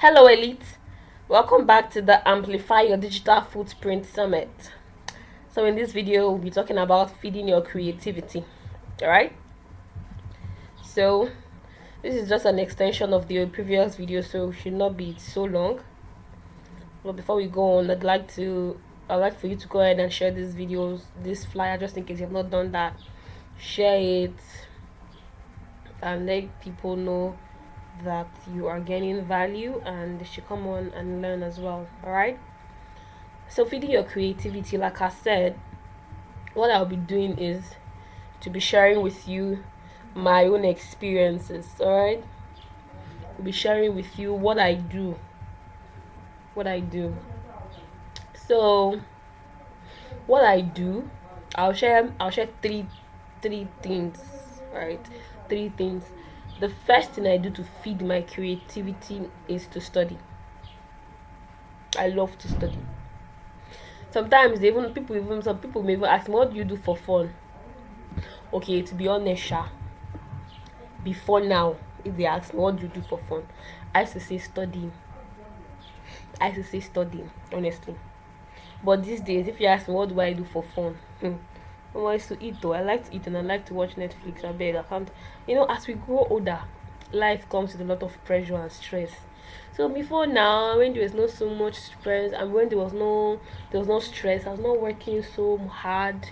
Hello, Elite. Welcome back to the Amplify Your Digital Footprint Summit. So, in this video, we'll be talking about feeding your creativity. Alright? So, this is just an extension of the previous video, so it should not be so long. But before we go on, I'd like for you to go ahead and share this flyer, just in case you have not done that. Share it and let people know that you are gaining value and they should come on and learn as well. All right, so feeding your creativity, like I said, what I'll be doing is to be sharing with you my own experiences. All right, I'll be sharing with you what I do. So what I do, I'll share three things. Right, three things. The first thing I do to feed my creativity is to study. I love to study. Sometimes some people may even ask me, what do you do for fun? Okay, to be honest, before now, if they ask me what do you do for fun, I used to say studying. Honestly. But these days, if you ask me what do I do for fun, I used to eat though. I like to eat and I like to watch Netflix. I beg, I can't. As we grow older, life comes with a lot of pressure and stress. So before now, when there was not so much stress and when there was no stress, I was not working so hard.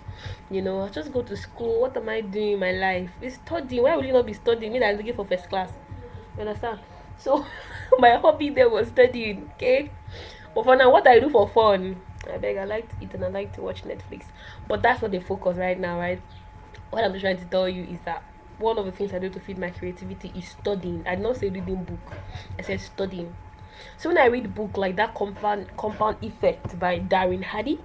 I just go to school. What am I doing in my life? It's studying. Why will you not be studying? Me that I'm looking for first class. You understand? So my hobby there was studying. Okay, but for now, what I do for fun, I beg, I like to eat and I like to watch Netflix. But that's not the focus right now, right? What I'm trying to tell you is that one of the things I do to feed my creativity is studying. I did not say reading book. I said studying. So when I read book like that Compound Effect by Darren Hardy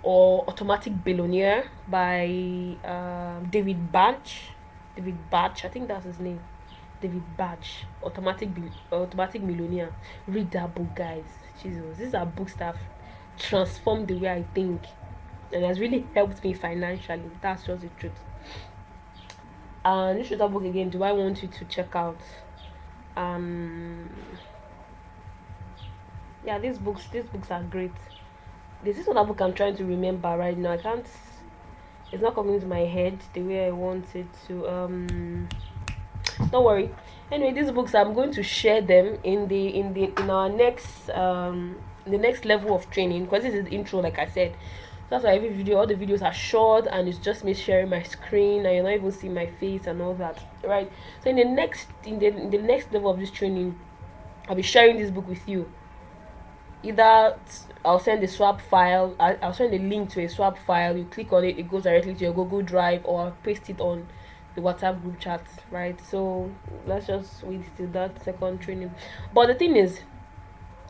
or Automatic Billionaire by David Batch, I think that's his name. David Batch, Automatic Millionaire. Read that book, guys. Jesus, these are books that have transformed the way I think and has really helped me financially. That's just the truth. And this other book again, do I want you to check out? Yeah, these books are great. This is another book I'm trying to remember right now. I can't. It's not coming to my head the way I want it to. Don't worry. Anyway, these books I'm going to share them in our next the next level of training, because this is the intro, like I said. That's why all the videos are short and it's just me sharing my screen and you're not even seeing my face and all that, right? So in the next level of this training, I'll be sharing this book with you. Either I'll send a swap file, I'll send a link to a swap file, you click on it, it goes directly to your Google Drive, or I'll paste it on the WhatsApp group chat, right? So let's just wait till that second training. But the thing is,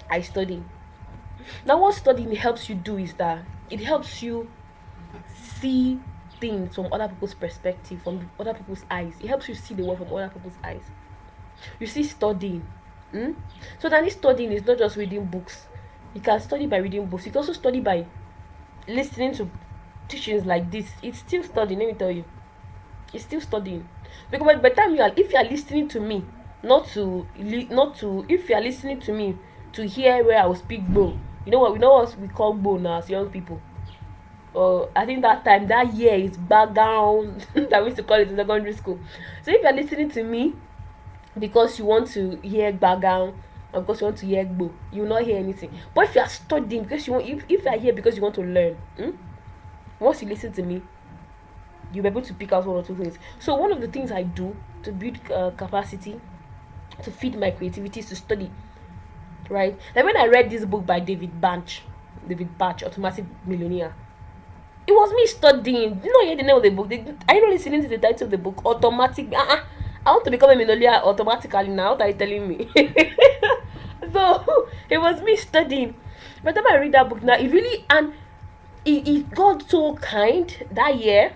I study. Now what studying helps you do is that it helps you see things from other people's perspective, from other people's eyes. It helps you see the world from other people's eyes. You see, studying. So that this studying is not just reading books. You can study by reading books. You can also study by listening to teachings like this. It's still studying, let me tell you. It's still studying. Because by the time if you are listening to me, if you are listening to me to hear where I will speak Bo, you know what we call Bo now as young people. I think that year is background that we used to call it in secondary school. So if you are listening to me because you want to hear background and because you want to hear Bo, you will not hear anything. But if you are studying because you want, if you are here because you want to learn, once you listen to me, you'll be able to pick out one or two things. So one of the things I do to build capacity, to feed my creativity, is to study. Right? Like when I read this book by David Batch, Automatic Millionaire, it was me studying. You know, hear the name of the book. Are you not listening to the title of the book? Automatic. I want to become a millionaire automatically now. What are you telling me? So it was me studying. By the time I read that book now, it really, and it got so kind that year.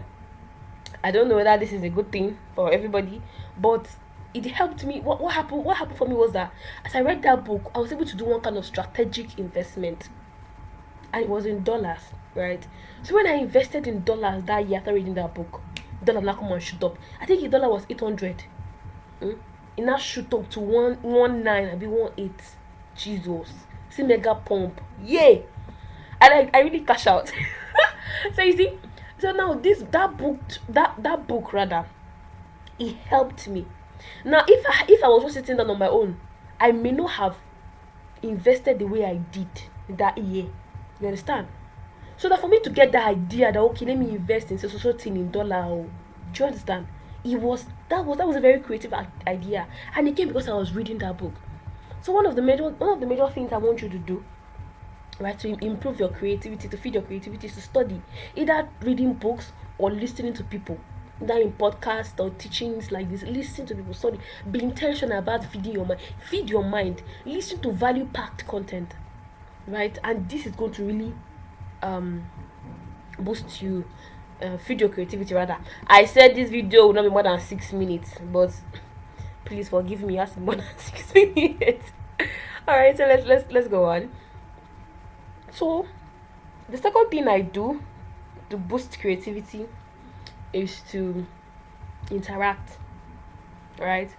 I don't know whether this is a good thing for everybody, but it helped me. What happened for me was that as I read that book, I was able to do one kind of strategic investment, and it was in dollars, right? So when I invested in dollars that year after reading that book, dollar now come and shoot up. I think the dollar was 800. It now shoot up to 119, I'll be 18. Jesus. See mega pump. Yay! And I really cash out. So you see, so now that book rather, it helped me. Now if I was just sitting down on my own, I may not have invested the way I did that year. You understand? So that for me to get the idea that okay, let me invest in so thing in dollar. Oh, do you understand? That was a very creative idea, and it came because I was reading that book. So one of the major things I want you to do, right, to improve your creativity, to feed your creativity, is to study, either reading books or listening to people, either in podcasts or teachings like this. Listen to people, study, be intentional about feeding your mind. Feed your mind. Listen to value packed content, right? And this is going to really um boost you, feed your creativity rather. I said this video will not be more than 6 minutes, but please forgive me, it has to be more than 6 minutes. All right, so let's go on. So the second thing I do to boost creativity is to interact. Right?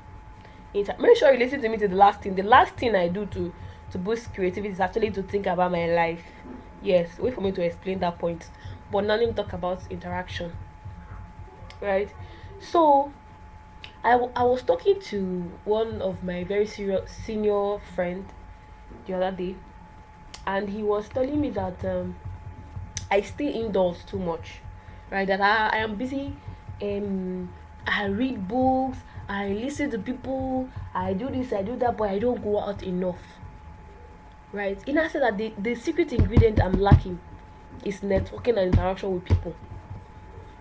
Make sure you listen to me to the last thing. The last thing I do to boost creativity is actually to think about my life. Yes, wait for me to explain that point. But now let me talk about interaction. Right? So I was talking to one of my very serious senior friend the other day, and he was telling me that I stay indoors too much, right? That I am busy. I read books, I listen to people, I do this, I do that, but I don't go out enough, right? In I said that the secret ingredient I'm lacking is networking and interaction with people.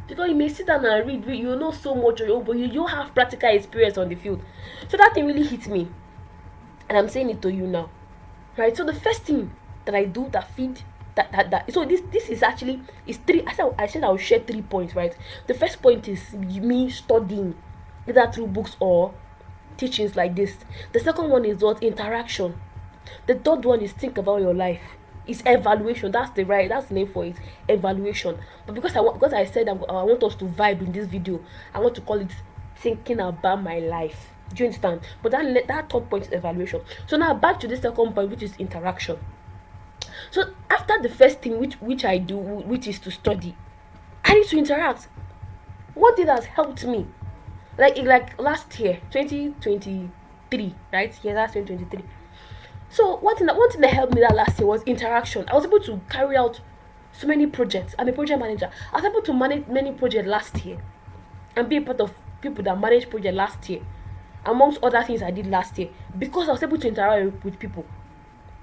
Because you may sit down and read, you know so much on your own, but you don't have practical experience on the field. So that thing really hit me, and I'm saying it to you now, right? So the first thing that I do that feed that so this is actually is three. I said I will share 3 points, right? The first point is me studying, either through books or teachings like this. The second one is what? Interaction. The third one is think about your life. It's evaluation. That's the name for it. Evaluation. But because I said I want us to vibe in this video, I want to call it thinking about my life. Do you understand? But that third point is evaluation. So now back to the second point, which is interaction. So after the first thing which I do, which is to study, I need to interact. What it has helped me, like last year, 2023, right? Yeah, that's 2023. So one thing that helped me that last year was interaction. I was able to carry out so many projects. I'm a project manager. I was able to manage many projects last year and be a part of people that managed projects last year, amongst other things I did last year, because I was able to interact with people.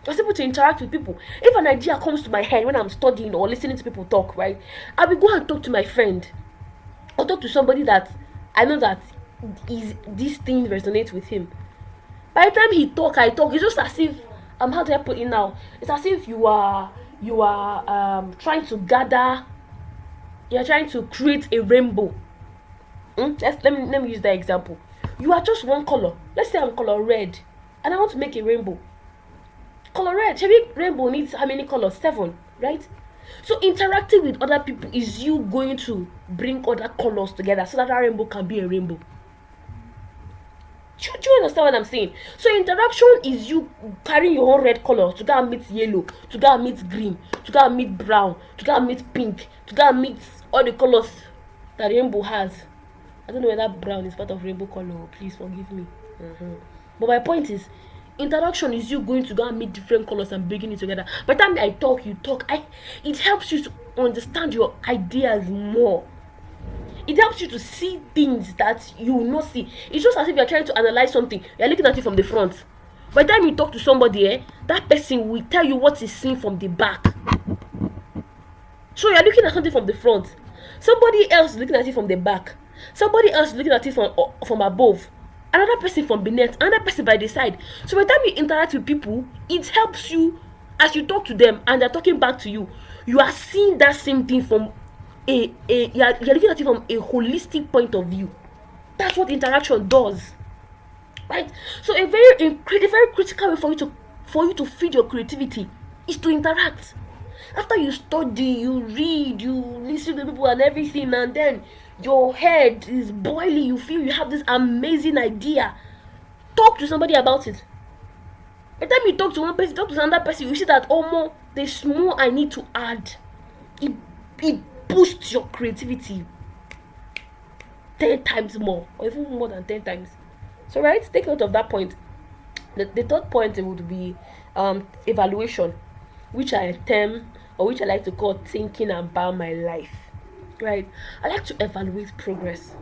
I was able to interact with people. If an idea comes to my head when I'm studying or listening to people talk, right, I will go and talk to my friend or talk to somebody that I know that this thing resonates with him. By the time I talk. It's just as if how do I put it now? It's as if you are trying to gather. You're trying to create a rainbow. Let me use that example. You are just one color. Let's say I'm color red, and I want to make a rainbow. Color red. Rainbow needs how many colors? 7, right? So interacting with other people is you going to bring other colors together so that rainbow can be a rainbow. Do you understand what I'm saying? So interaction is you carrying your own red color to go and meet yellow, to go and meet green, to go and meet brown, to go and meet pink, to go and meet all the colors that rainbow has. I don't know whether brown is part of rainbow color. Please forgive me. But my point is, interaction is you going to go and meet different colors and bringing it together. By the time I talk, you talk. It helps you to understand your ideas more. It helps you to see things that you will not see. It's just as if you're trying to analyze something. You're looking at it from the front. By the time you talk to somebody, that person will tell you what is seen from the back. So you're looking at something from the front. Somebody else is looking at it from the back. Somebody else is looking at it from above. Another person from beneath. Another person by the side. So by the time you interact with people, it helps you as you talk to them and they're talking back to you. You are seeing that same thing from you're looking at it from a holistic point of view. That's what interaction does, right? So a very critical way for you to feed your creativity is to interact. After you study, you read, you listen to people and everything, and then your head is boiling, you feel you have this amazing idea, talk to somebody about it. By the time you talk to one person, talk to another person, you see that more there's more I need to add. It boosts your creativity 10 times more, or even more than 10 times. So right, take note of that point. The third point would be evaluation, which I term, or which I like to call thinking about my life. Right, I like to evaluate progress.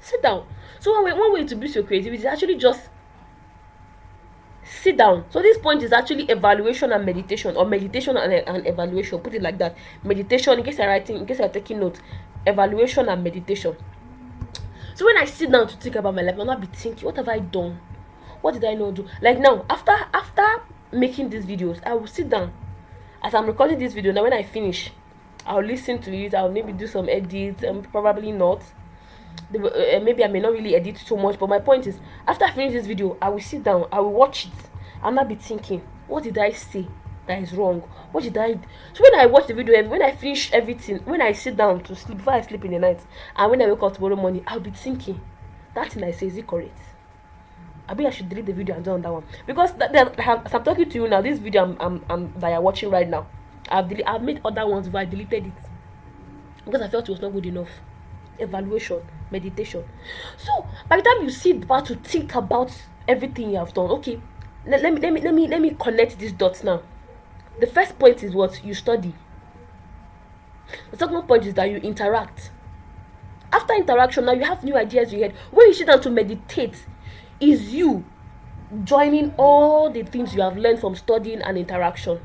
Sit down. So one way to boost your creativity is actually just sit down. So this point is actually evaluation and meditation, or meditation and evaluation. Put it like that. Meditation, in case you're writing, in case you're taking notes, evaluation and meditation. So when I sit down to think about my life, I'll not be thinking, what have I done? What did I not do? Like now, after making these videos, I will sit down. As I'm recording this video, now when I finish, I'll listen to it. I'll maybe do some edits, and probably not. Maybe I may not really edit so much, but my point is, after I finish this video, I will sit down, I will watch it, and I'll be thinking, what did I say that is wrong? What did I? So when I watch the video, when I finish everything, when I sit down to sleep, before I sleep in the night, and when I wake up tomorrow morning, I'll be thinking, that thing I say, is it correct? I should delete the video and do on that one, because as I'm talking to you now, this video I'm that you're watching right now, I've made other ones where I deleted it because I felt it was not good enough. Evaluation, meditation. So by the time you sit down to think about everything you have done, okay, let me connect these dots now. The first point is what you study. The second point is that you interact. After interaction, now you have new ideas in your head. When you sit down to meditate, is you joining all the things you have learned from studying and interaction.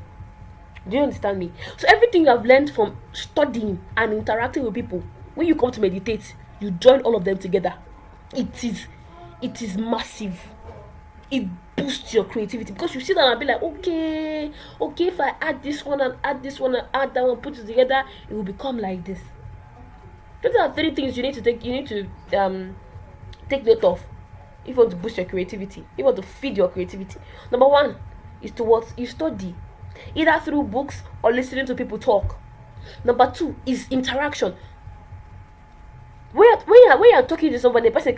Do you understand me? So everything you have learned from studying and interacting with people, when you come to meditate, you join all of them together. It is massive. It boosts your creativity, because you sit down and be like, okay, if I add this one and add this one and add that one, put it together, it will become like this. Those are 3 things you need to take note of if you want to boost your creativity, if you want to feed your creativity. Number 1 is to what you study, either through books or listening to people talk. Number 2 is interaction. When you're talking to somebody, the person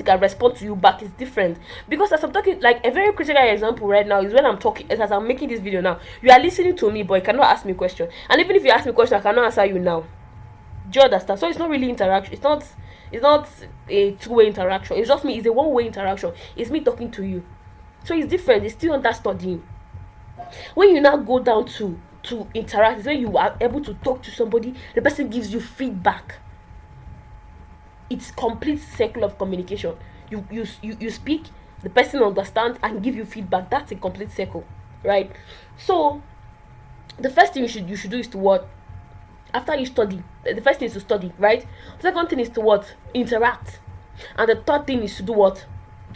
can respond to you back, is different. Because as I'm talking, like a very critical example right now is when I'm talking, as I'm making this video now, you are listening to me, but you cannot ask me a question. And even if you ask me a question, I cannot answer you now. Do you understand? So it's not really interaction. It's not a 2-way interaction. It's just me. It's a 1-way interaction. It's me talking to you. So it's different. It's still under studying. When you now go down to interact, is when you are able to talk to somebody, the person gives you feedback. It's complete circle of communication. You speak, the person understands and give you feedback. That's a complete circle, right? So the first thing you should do is to what? After you study, the first thing is to study, right? The second thing is to what? Interact. And the third thing is to do what?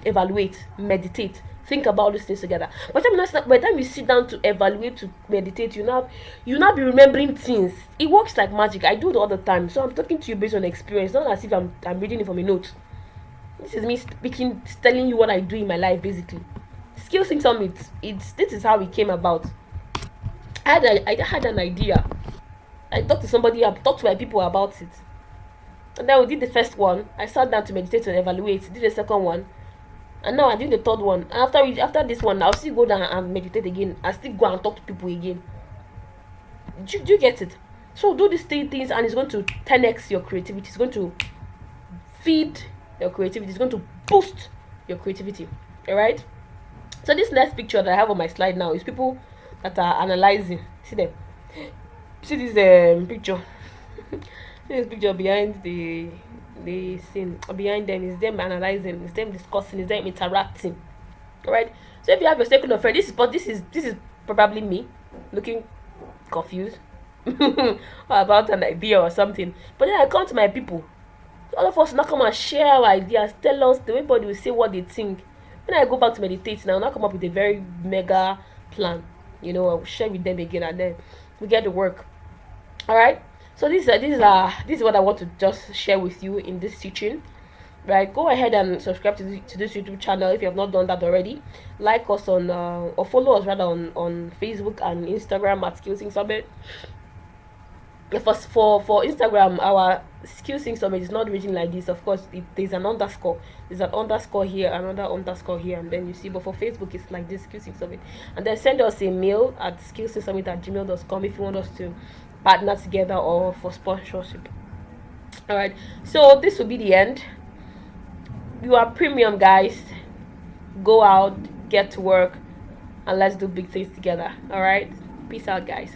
Evaluate, meditate, think about these things together. By the time you sit down to evaluate, to meditate, you now be remembering things. It works like magic. I do it all the time. So I'm talking to you based on experience, not as if I'm reading it from a note. This is me speaking, telling you what I do in my life, basically. Skill Sync Summit. This is how it came about. I had an idea. I talked to somebody, I talked to my people about it. And then we did the first one. I sat down to meditate and evaluate. Did the second one. And now I'm doing the third one. And after this one, I'll still go down and meditate again. I'll still go and talk to people again. Do you get it? So do these 3 things, and it's going to 10x your creativity. It's going to feed your creativity. It's going to boost your creativity. Alright? So this next picture that I have on my slide now is people that are analyzing. See them? See this picture? This picture behind the scene, behind them is them analyzing, is them discussing, is them interacting. Alright? So if you have your circle of friends, this is probably me looking confused about an idea or something. But then I come to my people. All of us now come and share our ideas, tell us, everybody will say what they think. When I go back to meditate now, I'll come up with a very mega plan. I will share with them again, and then we get to work. Alright? So this is what I want to just share with you in this teaching. Right? Go ahead and subscribe to this YouTube channel if you have not done that already. Like us on or follow us rather on Facebook and Instagram at Skill Sync Summit. For Instagram, our skill sync summit is not written like this. Of course, there's an underscore. There's an underscore here, another underscore here, and then you see. But for Facebook, it's like this, skill sync summit. And then send us a mail at skillsyncsummit@gmail.com if you want us to partner together or for sponsorship. All right. So this will be the end. You are premium, guys. Go out, get to work, and let's do big things together. All right. Peace out, guys.